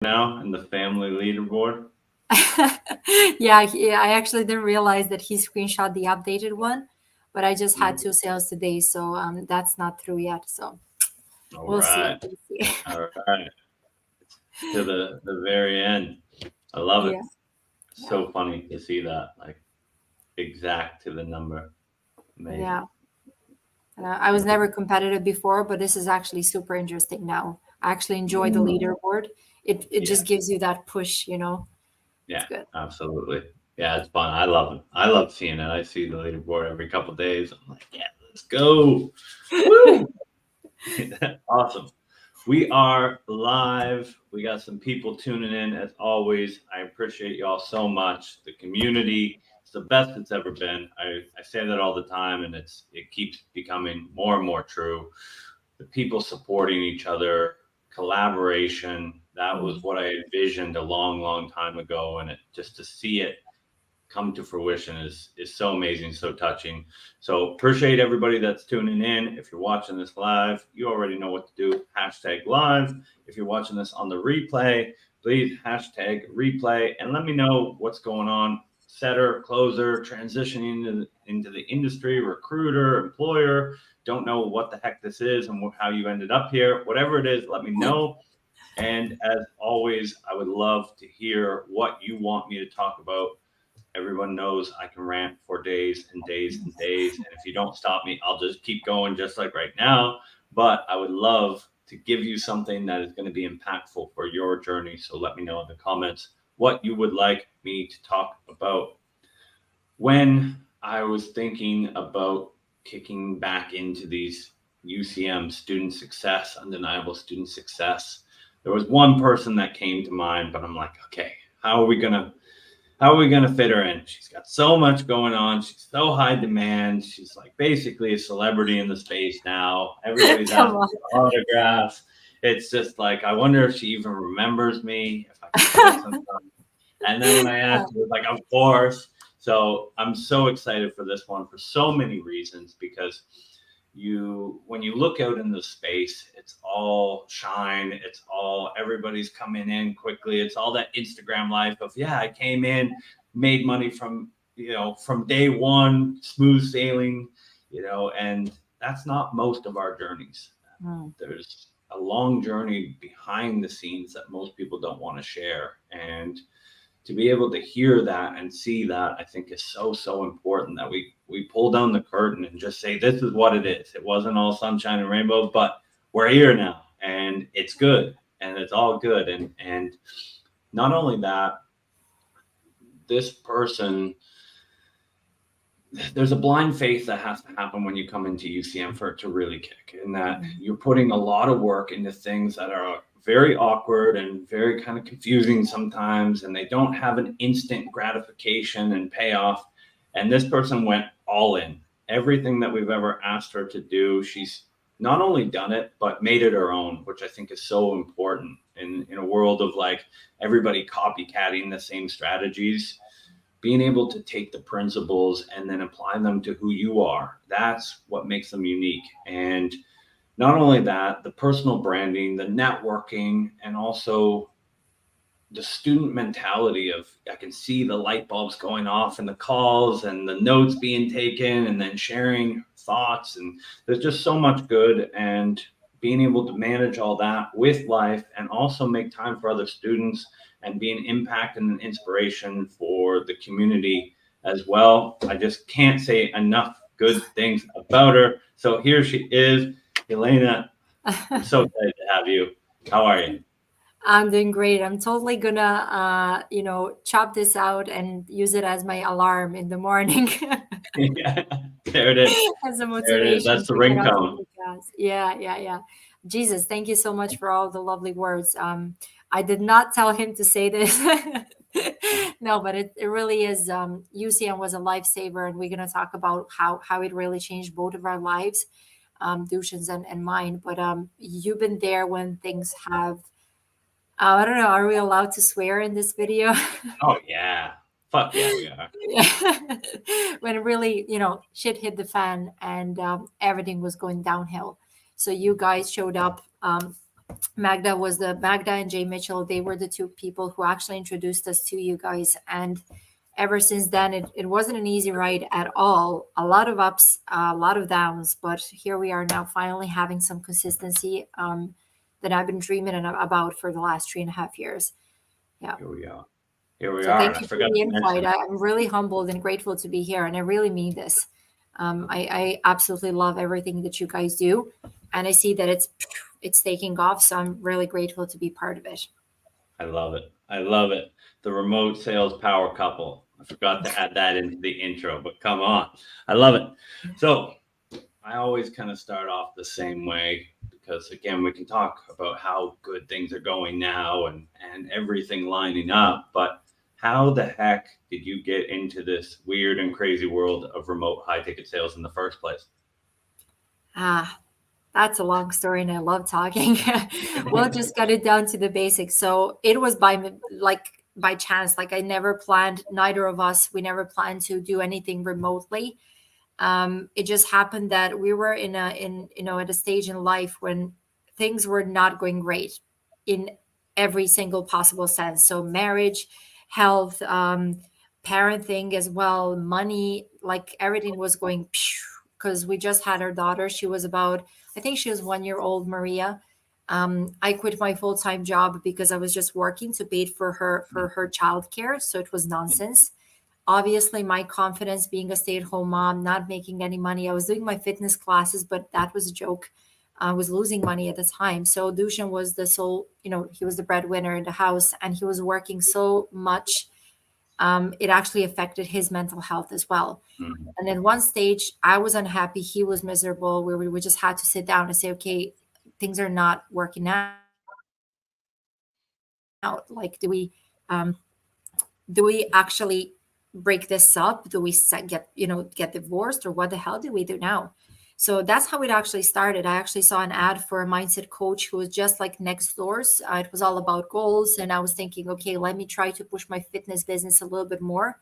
now in the family leaderboard? Yeah, I actually didn't realize that he screenshot the updated one, but I just had Mm. 2 sales today, so that's not through yet. So All we'll see. right. We'll see. All right. To the very end. I love it. Yeah, yeah, So funny to see that, like exact to the number. Amazing. yeah. I was never competitive before, but this is actually super interesting now. I actually enjoy the Mm. leaderboard. It Yeah. just gives you that push, you know. It's Yeah. good. Absolutely. Yeah, it's fun. I love it. I love seeing it. I see the leaderboard every couple days. I'm like, yeah, let's go. Woo! Awesome. We are live. We got some people tuning in as always. I appreciate y'all so much. The community is the best it's ever been. I say that all the time, and it keeps becoming more and more true. The people supporting each other, collaboration. That was Mm. what I envisioned a long, long time ago, and it just to see it come to fruition is so amazing, so touching. So appreciate everybody that's tuning in. If you're watching this live, you already know what to do. Hashtag live. If you're watching this on the replay, please hashtag replay and let me know what's going on. Setter, closer, transitioning into the industry, recruiter, employer. Don't know what the heck this is and how you ended up here. Whatever it is, let me know. And as always, I would love to hear what you want me to talk about. Everyone knows I can rant for days and days and days. And if you don't stop me, I'll just keep going just like right now. But I would love to give you something that is going to be impactful for your journey. So let me know in the comments what you would like me to talk about. When I was thinking about kicking back into these UCM student success, undeniable student success, there was one person that came to mind, but I'm like, okay, how are we going to fit her in? She's got so much going on. She's so high demand. She's like basically a celebrity in the space now. Everybody's Come asking on. for autographs. It's just like I wonder if she even remembers me, if I can spare some time. And then when I asked, she was like, "Of course." So I'm so excited for this one for so many reasons because when you look out in the space, it's all shine, it's all everybody's coming in quickly, it's all that Instagram life of yeah, I came in, made money from from day one, smooth sailing, and that's not most of our journeys. Mm. There's a long journey behind the scenes that most people don't want to share, and to be able to hear that and see that, I think is so important that we pull down the curtain and just say this is what it is. It wasn't all sunshine and rainbows, but we're here now and it's good and it's all good. And not only that, this person, there's a blind faith that has to happen when you come into UCM for it to really kick, in that Mm. you're putting a lot of work into things that are very awkward and very kind of confusing sometimes, and they don't have an instant gratification and payoff. And this person went all in. Everything that we've ever asked her to do, she's not only done it, but made it her own, which I think is so important in a world of like everybody copycatting the same strategies. Being able to take the principles and then apply them to who you are, that's what makes them unique. And not only that, the personal branding, the networking, and also the student mentality of I can see the light bulbs going off in the calls and the notes being taken and then sharing thoughts. And there's just so much good, and being able to manage all that with life and also make time for other students and be an impact and an inspiration for the community as well. I just can't say enough good things about her. So here she is, Jelena. I'm so excited to have you. How are you? I'm doing great. I'm totally gonna, chop this out and use it as my alarm in the morning Yeah, there it is. as a There it is. motivation That's the to get out of ringtone. the gas. Yeah, yeah, yeah. Jesus, thank you so much for all the lovely words. I did not tell him to say this. No, but it really is. UCM was a lifesaver, and we're gonna talk about how it really changed both of our lives, Dushan's and mine. But you've been there when things have I don't know. Are we allowed to swear in this video? Oh yeah. Fuck yeah, we are. Yeah. When really, shit hit the fan and everything was going downhill. So you guys showed up. Magda and Jay Mitchell. They were the two people who actually introduced us to you guys. And ever since then, it wasn't an easy ride at all. A lot of ups, a lot of downs, but here we are now finally having some consistency that I've been dreaming about for the last 3.5 years. Yeah. Here we are. Here we So are. And thank I you for forgot the to invite. mention, I'm really humbled and grateful to be here, and I really mean this. I absolutely love everything that you guys do, and I see that it's taking off. So I'm really grateful to be part of it. I love it. I love it. The remote sales power couple. I forgot to add that into the intro, but come on. I love it. So I always kind of start off the same way because, again, we can talk about how good things are going now and everything lining up. But how the heck did you get into this weird and crazy world of remote high ticket sales in the first place? Ah, that's a long story, and I love talking. We'll just cut it down to the basics. So it was by chance. Like I never planned. Neither of us. We never planned to do anything remotely. It just happened that we were at a stage in life when things were not going great in every single possible sense. So marriage, health, parenting as well, money, like everything was going because we just had our daughter. She was about, I think she was 1 year old, Maria. I quit my full-time job because I was just working to pay for her childcare. So it was nonsense. Obviously, my confidence being a stay-at-home mom, not making any money. I was doing my fitness classes, but that was a joke. I was losing money at the time. So Dushan was the sole, he was the breadwinner in the house, and he was working so much. It actually affected his mental health as well. Mhm. And at one stage, I was unhappy. He was miserable. We just had to sit down and say, okay, things are not working out. Like, do we actually break this up? Do we get divorced, or what the hell do we do now? So that's how it actually started. I actually saw an ad for a mindset coach who was just like next doors. It was all about goals, and I was thinking, okay, let me try to push my fitness business a little bit more.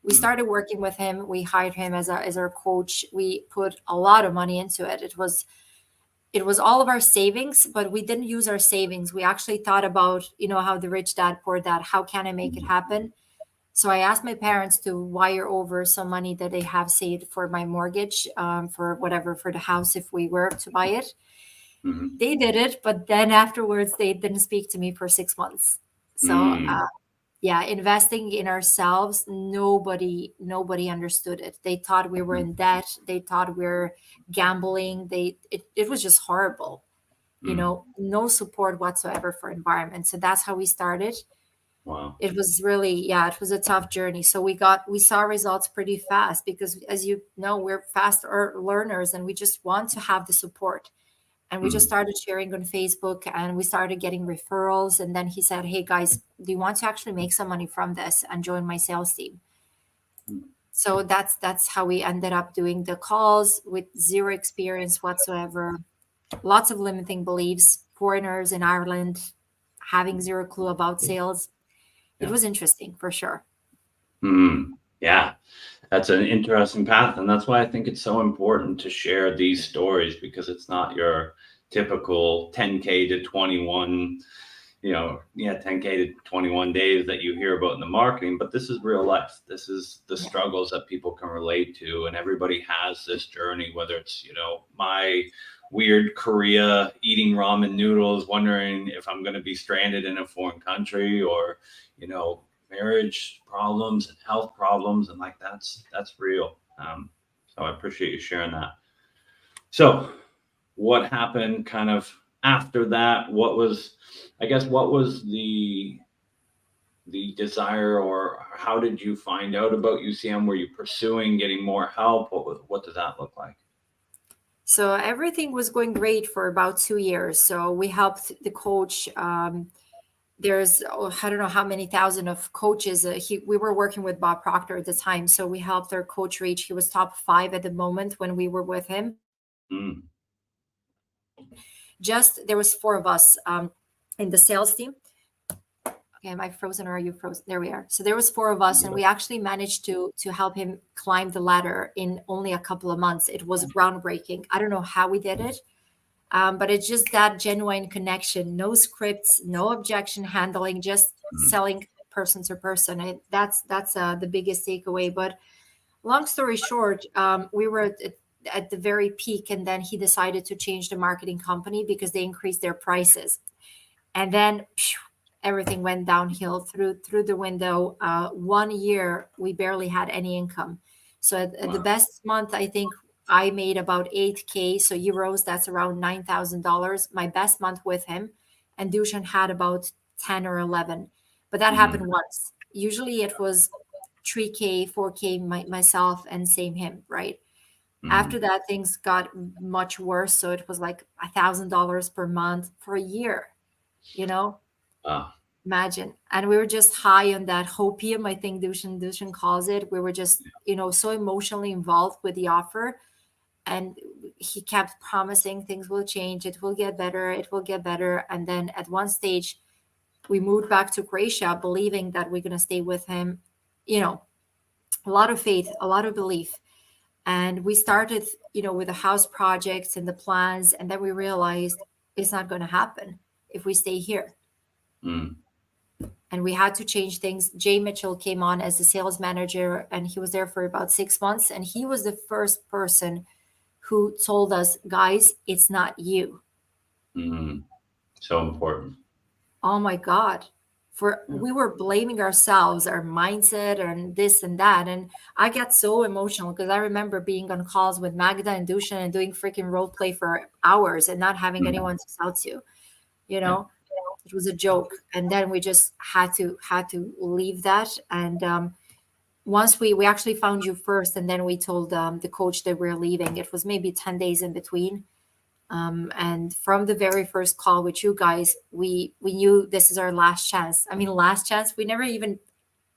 We Mhm. started working with him. We hired him as our coach. We put a lot of money into it. It was all of our savings, but we didn't use our savings. We actually thought about, how the rich dad, poor dad, how can I make it happen? So I asked my parents to wire over some money that they have saved for my mortgage, for whatever, for the house if we were to buy it. Mhm. They did it, but then afterwards they didn't speak to me for 6 months. So Mm. yeah, investing in ourselves, nobody understood it. They thought we were in debt. They thought we were gambling. It was just horrible. Mm. No support whatsoever for environment. So that's how we started. Wow. It was really, yeah, it was a tough journey. So we saw results pretty fast because, as you know, we're fast learners, and we just want to have the support. And we just Mm. started sharing on Facebook, and we started getting referrals. And then he said, hey guys, do you want to actually make some money from this and join my sales team? Mm. So that's how we ended up doing the calls with zero experience whatsoever, lots of limiting beliefs, foreigners in Ireland having zero clue about sales. It Yeah. was interesting for sure. Mm. Yeah. That's an interesting path. And that's why I think it's so important to share these stories because it's not your typical 10K to 21, yeah, 10K to 21 days that you hear about in the marketing, but this is real life. This is the Yeah. struggles that people can relate to. And everybody has this journey, whether it's, my weird Korea eating ramen noodles, wondering if I'm going to be stranded in a foreign country or, you know, marriage problems and health problems. And like, that's real. So I appreciate you sharing that. So what happened kind of after that? What was the desire, or how did you find out about UCM? Were you pursuing getting more help? What does that look like? So everything was going great for about 2 years. So we helped the coach. There's I don't know how many thousand of coaches. We were working with Bob Proctor at the time, so we helped our coach reach. He was top 5 at the moment when we were with him. Mm. Just there was 4 of us in the sales team. Okay, am I frozen or are you frozen? There we are. So there was 4 of us, and we actually managed to help him climb the ladder in only a couple of months. It was groundbreaking. I don't know how we did it. But it's just that genuine connection, no scripts, no objection handling, just Mm. selling person to person. That's the biggest takeaway. But long story short, we were at the very peak, and then he decided to change the marketing company because they increased their prices, and then everything went downhill through the window. 1 year we barely had any income. So at the Wow. best month, I think I made about 8K, so euros, that's around $9,000, my best month with him. And Dushan had about 10 or 11, but that Mm. happened once. Usually it was 3K, 4K, myself, and same him, right? After Mm. that, things got much worse. So it was like $1,000 per month for a year, you know? Wow. Imagine. And we were just high on that hopium, I think Dushan calls it. We were just, so emotionally involved with the offer. And he kept promising things will change, it will get better, it will get better. And then at one stage, we moved back to Croatia, believing that we're going to stay with him. You know, a lot of faith, a lot of belief. And we started, with the house projects and the plans. And then we realized it's not going to happen if we stay here. Mm. And we had to change things. Jay Mitchell came on as a sales manager, and he was there for about 6 months. And he was the first person who told us, guys, it's not you. Mm. So important. Oh my God. For Yeah. we were blaming ourselves, our mindset, and this and that. And I got so emotional because I remember being on calls with Magda and Dushan and doing freaking role play for hours and not having Mm. anyone to sell to, you Yeah. know. It was a joke. And then we just had to leave that. And once we actually found you first, and then we told the coach that we're leaving. It was maybe 10 days in between. And from the very first call with you guys, we knew this is our last chance. I mean, last chance. We never even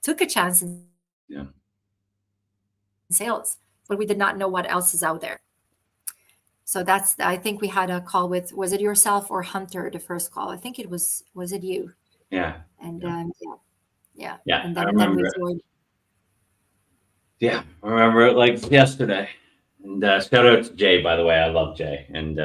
took a chance in sales, Yeah. but we did not know what else is out there. So I think we had a call with, was it yourself or Hunter, the first call? I think was it you? Yeah. And Yeah. yeah. Yeah. And I then we remember it. joined. Yeah. I remember it like yesterday. And shout out to Jay, by the way. I love Jay, and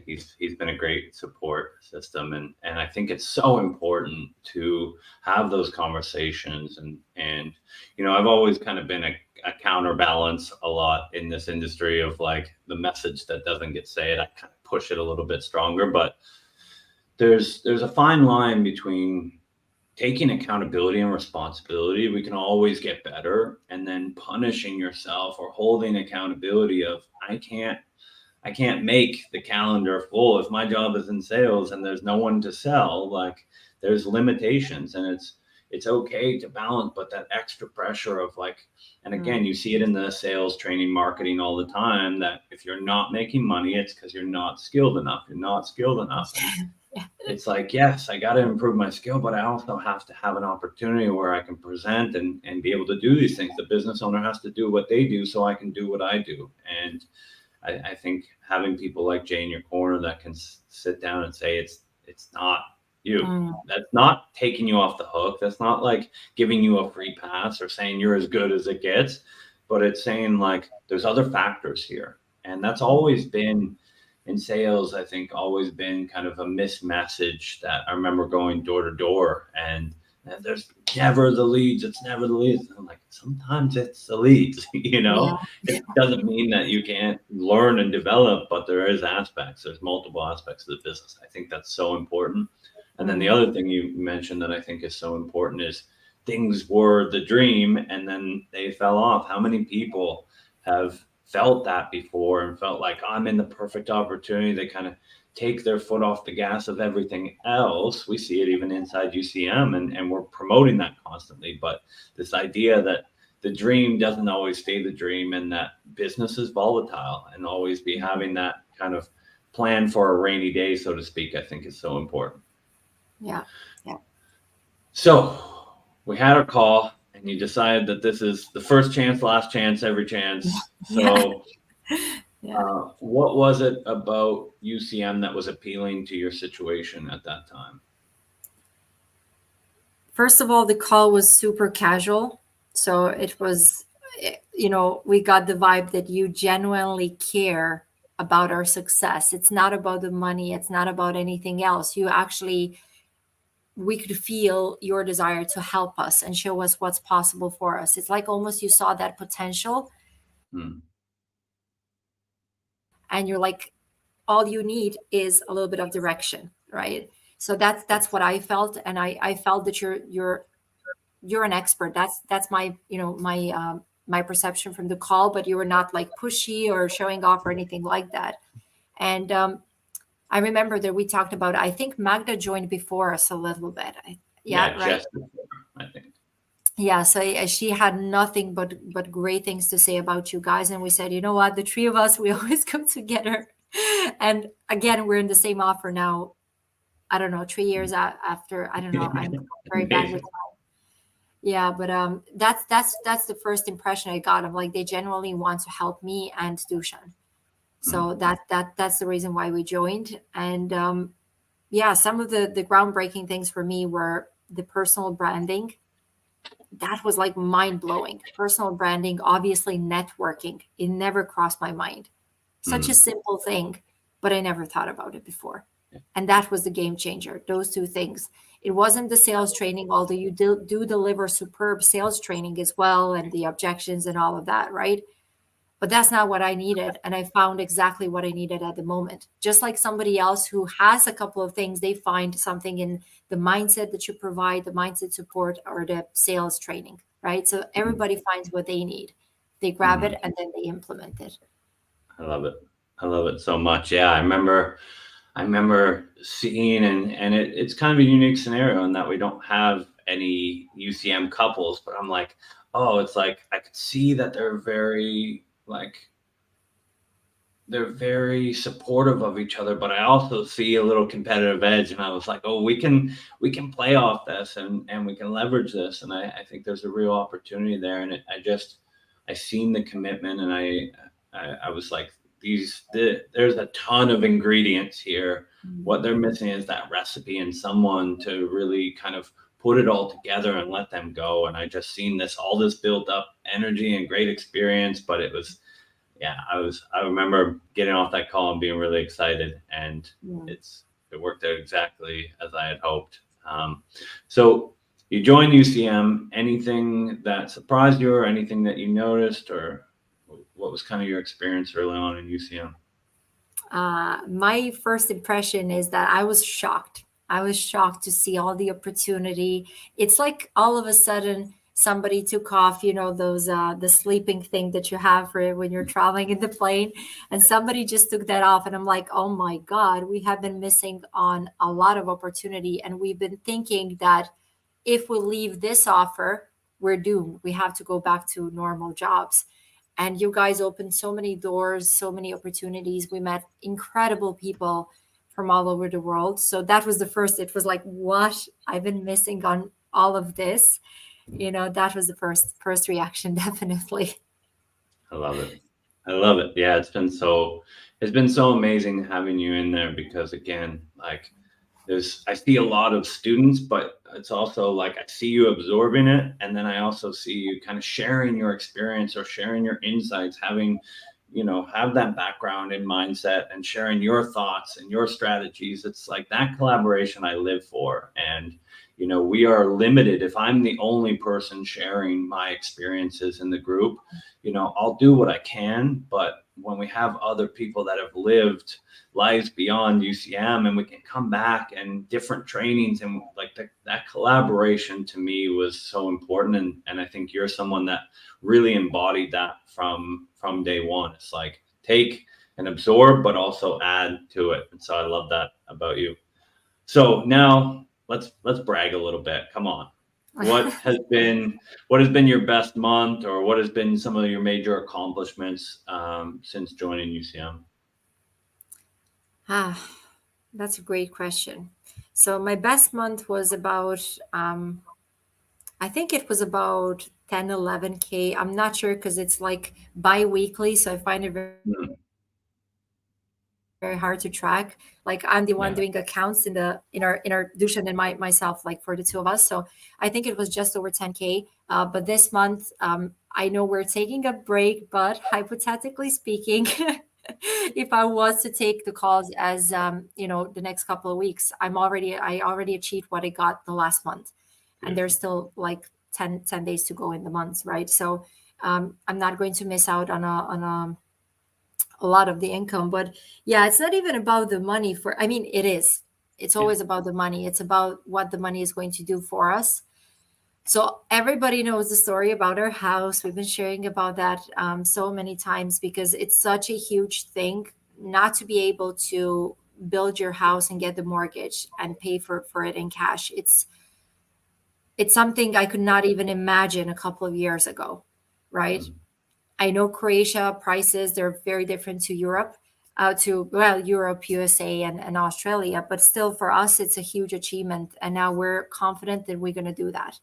he's been a great support system, and I think it's so important to have those conversations, and I've always kind of been a counterbalance a lot in this industry of like the message that doesn't get said. I kind of push it a little bit stronger, but there's a fine line between taking accountability and responsibility. We can always get better, and then punishing yourself or holding accountability of I can't make the calendar full if my job is in sales and there's no one to sell. Like there's limitations, and it's okay to balance, but that extra pressure of like, and again, you see it in the sales training marketing all the time, that if you're not making money, it's because you're not skilled enough. You're not skilled enough. And it's like, yes, I got to improve my skill, but I also have to have an opportunity where I can present and be able to do these things. The business owner has to do what they do so I can do what I do. And I think having people like Jay in your corner that can sit down and say it's not you. That's not taking you off the hook. That's not like giving you a free pass or saying you're as good as it gets, but it's saying like there's other factors here. And that's always been in sales, I think, always been kind of a missed message that I remember going door to door, and there's never the leads. It's never the leads. And I'm like, sometimes it's the leads, Yeah. It doesn't mean that you can't learn and develop, but there's multiple aspects of the business. I think that's so important. And then the other thing you mentioned that I think is so important is things were the dream and then they fell off. How many people have felt that before and felt like I'm in the perfect opportunity? They kind of take their foot off the gas of everything else. We see it even inside UCM, and we're promoting that constantly. But this idea that the dream doesn't always stay the dream, and that business is volatile, and always be having that kind of plan for a rainy day, so to speak, I think is so important. Yeah. Yeah. So we had our call, and you decided that this is the first chance, last chance, every chance. So Yeah. what was it about UCM that was appealing to your situation at that time? First of all, the call was super casual. So it was, we got the vibe that you genuinely care about our success. It's not about the money. It's not about anything else. You actually, we could feel your desire to help us and show us what's possible for us. It's like almost you saw that potential Mm. and you're like, all you need is a little bit of direction, right? So that's what I felt, and I felt that you're an expert. That's my, my perception from the call, but you were not like pushy or showing off or anything like that. And I remember that we talked about, I think Magda joined before us a little bit. Yeah, Yeah, right. just before, I think. Yeah, so she had nothing but great things to say about you guys, and we said, you know what, the three of us, we always come together. And again, we're in the same offer now. I don't know, 3 years after. I don't know. I'm very bad with. Amazing. Yeah, but that's the first impression I got of, like, they genuinely want to help me and Dushan. Mm. So that's the reason why we joined. And yeah, some of the groundbreaking things for me were the personal branding. That was like mind blowing. Personal branding, obviously networking. It never crossed my mind. Such a Mm. simple thing, but I never thought about it before. And that was the game changer, those two things. It wasn't the sales training, although you do deliver superb sales training as well, and the objections and all of that, right? But that's not what I needed. And I found exactly what I needed at the moment. Just like somebody else who has a couple of things, they find something in the mindset that you provide, the mindset support, or the sales training, right? So Mm. everybody finds what they need. They grab Mm. it and then they implement it. I love it. I love it so much. Yeah, I remember seeing, and it's kind of a unique scenario in that we don't have any UCM couples, but I'm like, oh, it's like I could see that they're very supportive of each other, but I also see a little competitive edge, and I was like, oh, we can play off this, and we can leverage this, and I think there's a real opportunity there, and I seen the commitment, and I was like, there's a ton of ingredients here. What they're missing is that recipe and someone to really kind of put it all together and let them go. And I just seen all this built up energy and great experience, but it was, yeah, I remember getting off that call and being really excited, and Yeah. it worked out exactly as I had hoped. So you joined UCM. Anything that surprised you, or anything that you noticed, or what was kind of your experience early on in UCM? My first impression is that I was shocked. I was shocked to see all the opportunity. It's like all of a sudden somebody took off, those the sleeping thing that you have for when you're traveling in the plane, and somebody just took that off, and I'm like, oh my God, we have been missing on a lot of opportunity, and we've been thinking that if we leave this offer, we're doomed. We have to go back to normal jobs. And you guys opened so many doors, so many opportunities. We met incredible people from all over the world. So that was the first, it was like, what? I've been missing on all of this. That was the first reaction, definitely. I love it. I love it. Yeah, it's been so amazing having you in there, because again, like, I see a lot of students, but it's also like I see you absorbing it, and then I also see you kind of sharing your experience or sharing your insights, have that background in mindset and sharing your thoughts and your strategies. It's like that collaboration I live for. And we are limited. If I'm the only person sharing my experiences in the group, I'll do what I can, but when we have other people that have lived lives beyond UCM, and we can come back and different trainings, and like that collaboration to me was so important. And I think you're someone that really embodied that from day one. It's like take and absorb, but also add to it. And so I love that about you. So now let's brag a little bit. Come on. What has been your best month, or what has been some of your major accomplishments since joining UCM? Ah, that's a great question. So my best month was about, I think it was about 10, 11K. I'm not sure because it's like bi-weekly. So I find it very, Mm. very hard to track. Like I'm the one Yeah. doing accounts in our Dushan and myself, like for the two of us. So I think it was just over 10K. But this month, I know we're taking a break, but hypothetically speaking, if I was to take the calls as the next couple of weeks, I already achieved what I got the last month, and there's still like 10 days to go in the months, right? So I'm not going to miss out on a lot of the income. But yeah, it's not even about the money I mean, it is. It's Yeah. always about the money. It's about what the money is going to do for us. So everybody knows the story about our house. We've been sharing about that so many times because it's such a huge thing not to be able to build your house and get the mortgage and pay for it in cash. It's something I could not even imagine a couple of years ago, right? Mm. I know Croatia prices, they're very different to Europe, Europe, USA, and Australia, but still for us, it's a huge achievement. And now we're confident that we're going to do that.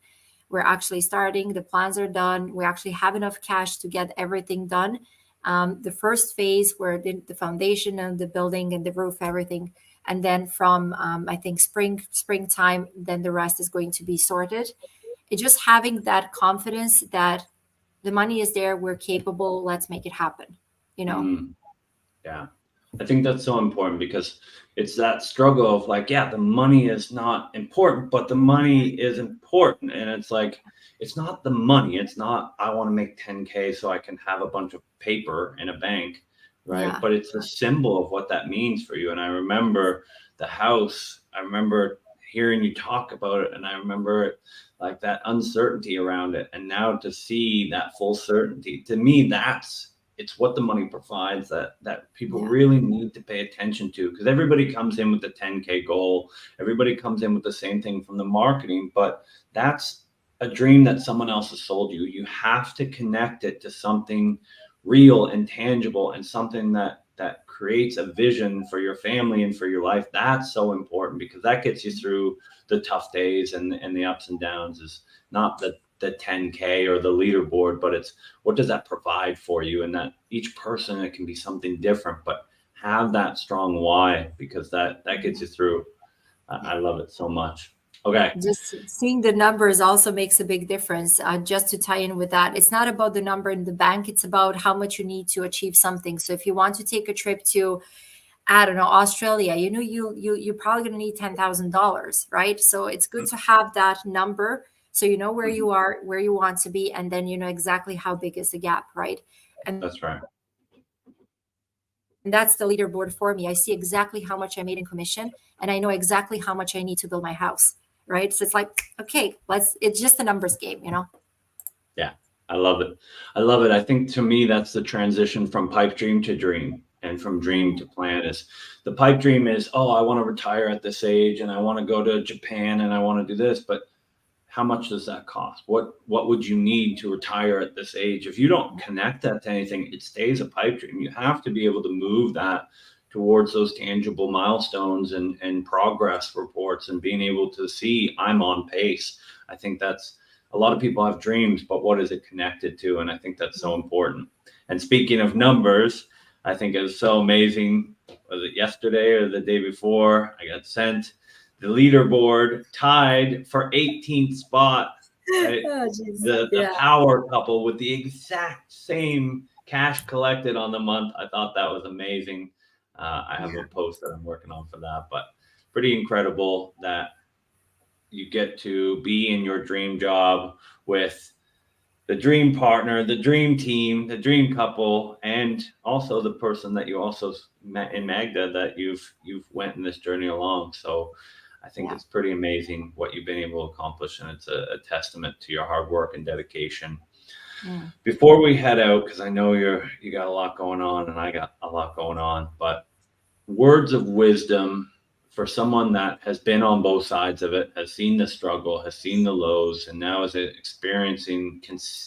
We're actually starting, the plans are done. We actually have enough cash to get everything done. The first phase where the foundation and the building and the roof, everything. And then from, I think, springtime, then the rest is going to be sorted. It's just having that confidence that the money is there, we're capable, let's make it happen, Mm. Yeah. I think that's so important because it's that struggle of like, yeah, the money is not important, but the money is important. And it's like, it's not the money. It's not, I want to make 10K so I can have a bunch of paper in a bank, right? Yeah. But it's a symbol of what that means for you. And I remember the house, I remember hearing you talk about it, and I remember like that uncertainty around it. And now to see that full certainty, to me, it's what the money provides that people Yeah. really need to pay attention to, because everybody comes in with the 10K goal. Everybody comes in with the same thing from the marketing, but that's a dream that someone else has sold you. You have to connect it to something real and tangible, and something that creates a vision for your family and for your life. That's so important, because that gets you through the tough days and the ups and downs. Is not the 10K or the leaderboard, but it's what does that provide for you? And that each person, it can be something different, but have that strong why, because that gets you through. I love it so much. Okay. Just seeing the numbers also makes a big difference. Just to tie in with that, it's not about the number in the bank, it's about how much you need to achieve something. So if you want to take a trip to, I don't know, Australia, you're probably going to need $10,000, right? So it's good to have that number so you know where you are, where you want to be, and then you know exactly how big is the gap, right? And That's right. that's the leaderboard for me. I see exactly how much I made in commission, and I know exactly how much I need to build my house, right? So it's like, okay, it's just a numbers game. Yeah, I love it. I love it. I think to me, that's the transition from pipe dream to dream, and from dream to plan. Is the pipe dream is, oh, I want to retire at this age, and I want to go to Japan, and I want to do this, but how much does that cost? What would you need to retire at this age? If you don't connect that to anything, it stays a pipe dream. You have to be able to move that towards those tangible milestones and progress reports, and being able to see I'm on pace. I think that's, a lot of people have dreams, but what is it connected to? And I think that's so important. And speaking of numbers, I think it was so amazing. Was it yesterday or the day before? I got sent the leaderboard tied for 18th spot, right? Oh, geez. The Yeah. power couple with the exact same cash collected on the month. I thought that was amazing. I have a post that I'm working on for that, but pretty incredible that you get to be in your dream job with the dream partner, the dream team, the dream couple, and also the person that you also met in Magda that you've went in this journey along. So I think it's pretty amazing what you've been able to accomplish, and it's a testament to your hard work and dedication. Mm. Before we head out, because I know you got a lot going on and I got a lot going on, but words of wisdom for someone that has been on both sides of it, has seen the struggle, has seen the lows, and now is experiencing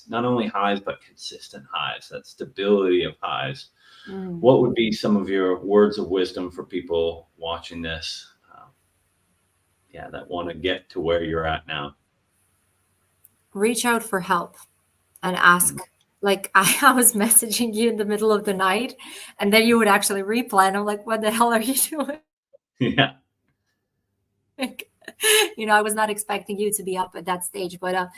not only highs, but consistent highs, that stability of highs. What would be some of your words of wisdom for people watching this? That want to get to where you're at now? Reach out for help and ask. Like I was messaging you in the middle of the night, and then you would actually reply, and I'm like, what the hell are you doing? Yeah. I was not expecting you to be up at that stage, but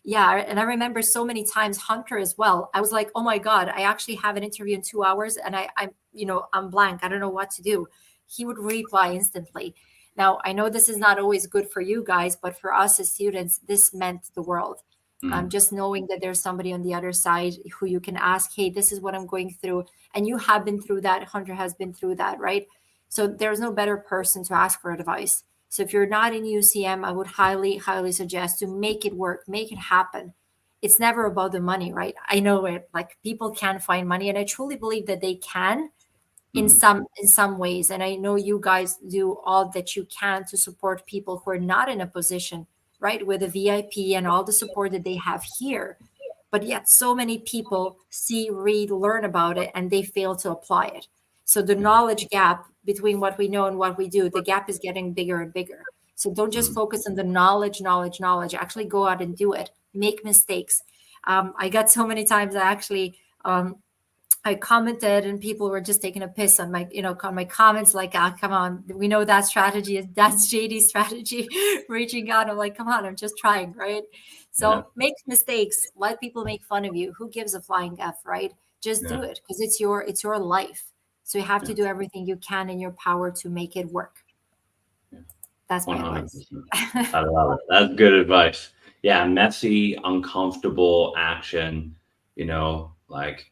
Yeah, and I remember so many times Hunter as well. I was like, oh my God, I actually have an interview in 2 hours and I'm blank. I don't know what to do. He would reply instantly. Now, I know this is not always good for you guys, but for us as students, this meant the world. Just knowing that there's somebody on the other side who you can ask, hey, this is what I'm going through. And you have been through that. Hunter has been through that, right? So there's no better person to ask for advice. So if you're not in UCM, I would highly, highly suggest to make it work, make it happen. It's never about the money, right? I know it, like people can find money, and I truly believe that they can in some ways. And I know you guys do all that you can to support people who are not in a position, right, with a VIP and all the support that they have here. But yet so many people see, read, learn about it, and they fail to apply it. So the knowledge gap between what we know and what we do, the gap is getting bigger and bigger. So don't just focus on the knowledge. Actually go out and do it. Make mistakes. I got so many times I commented and people were just taking a piss on on my comments, like, come on, we know that strategy that's JD's strategy, reaching out. I'm like, come on, I'm just trying, right? So make mistakes, let people make fun of you. Who gives a flying F, right? Just do it, because it's your life. So you have to do everything you can in your power to make it work. That's my 100%. advice. I love it. That's good advice. Yeah, messy, uncomfortable action, like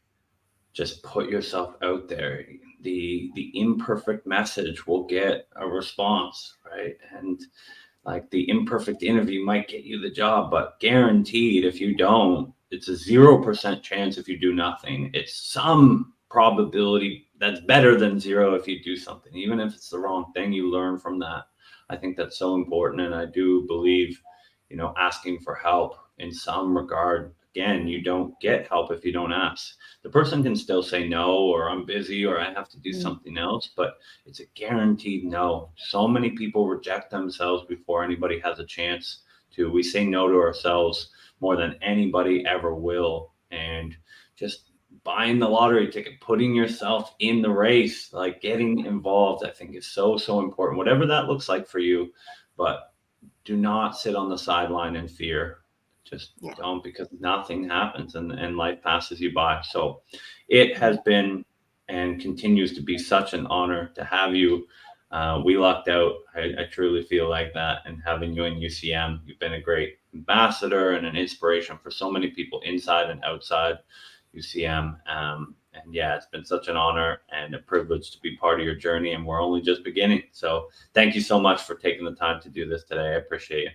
just put yourself out there. The imperfect message will get a response, right? And like the imperfect interview might get you the job, but guaranteed if you don't, it's a 0% chance if you do nothing. It's some probability that's better than zero if you do something. Even if it's the wrong thing, you learn from that. I think that's so important. And I do believe, asking for help in some regard. Again, you don't get help if you don't ask. The person can still say no, or I'm busy, or I have to do something else, but it's a guaranteed no. So many people reject themselves before anybody has a chance to. We say no to ourselves more than anybody ever will. And just buying the lottery ticket, putting yourself in the race, like getting involved, I think is so, so important, whatever that looks like for you. But do not sit on the sideline in fear. Just don't, because nothing happens and life passes you by. So it has been and continues to be such an honor to have you. We lucked out. I truly feel like that. And having you in UCM, you've been a great ambassador and an inspiration for so many people inside and outside UCM. And yeah, it's been such an honor and a privilege to be part of your journey. And we're only just beginning. So thank you so much for taking the time to do this today. I appreciate you.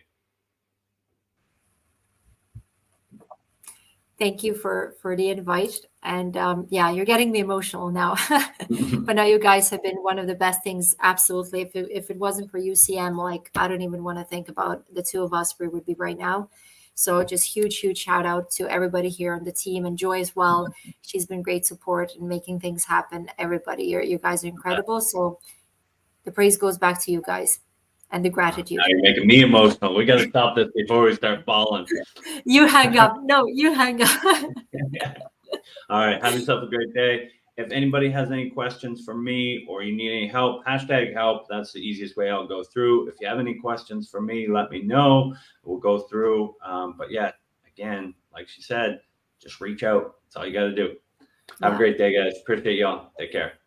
Thank you for the invite. And you're getting me emotional now. But now you guys have been one of the best things. Absolutely. If it wasn't for UCM, like, I don't even want to think about the two of us where we would be right now. So just huge shout out to everybody here on the team, and Joy as well. She's been great support and making things happen. Everybody, you guys are incredible. So the praise goes back to you guys, and the gratitude. Now you're making me emotional. We got to stop this before we start falling. You hang up. No, you hang up. All right. Have yourself a great day. If anybody has any questions for me, or you need any help, #help. That's the easiest way I'll go through. If you have any questions for me, let me know. We'll go through. But yeah, again, like she said, just reach out. That's all you got to do. Have a great day, guys. Appreciate y'all. Take care.